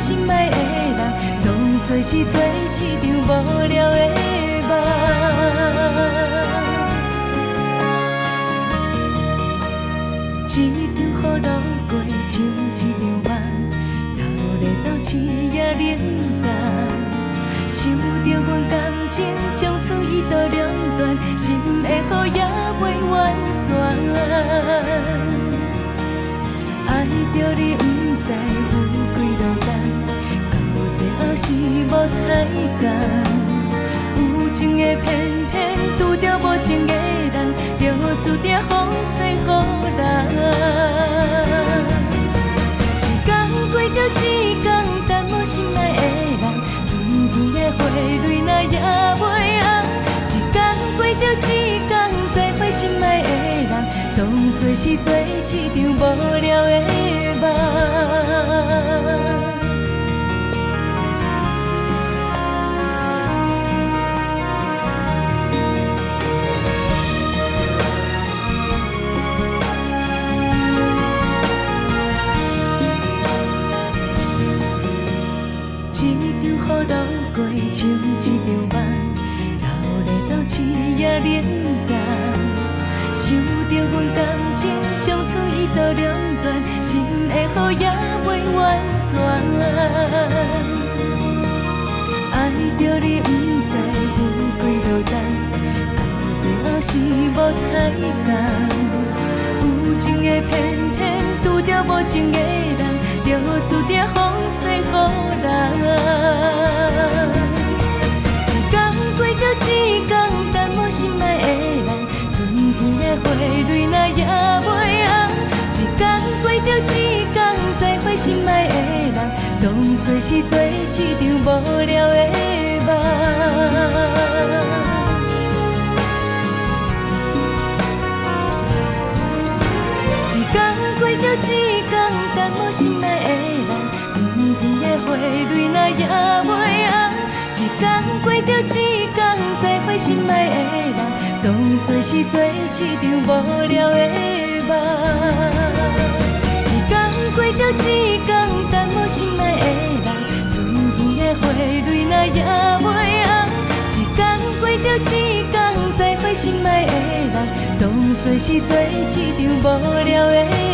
心爱的人，当作是做一场无聊的梦。一场雨路过，像一场梦，流连到深夜冷淡。想着阮感情从此已到两断，心的雨也袂完全。爱着你，不知有几落单，到最后是无彩工。有情的偏偏拄着无情的人，就注定风吹雨淋。一天过着一天，等无心爱的人，春天的花蕊哪也袂红。一天过着一天，再会心爱的人，当作是做一场无聊的梦。一场雨路过，像一场梦，流连到深夜冷淡。想着阮感情从此已到两断，心的雨也袂完全。爱着你，不知有几落单，到最后是无彩工。有情的偏偏拄着无情的人，就注定风吹雨淋。一天过着一天，等无心爱的人，春天的花蕊哪也袂红。一天过着一天，再会心爱的人，当作是做一场无聊的梦。一天过着一天，等无心爱的人，春天的花蕊哪也袂红。一天过着一天，再会心爱的人，当作是做一场无聊的梦。一天过着一天，等无心爱的人，春天的花蕊哪也袂红。一天过着一天，再会心爱的人，当作是做一场无聊的梦。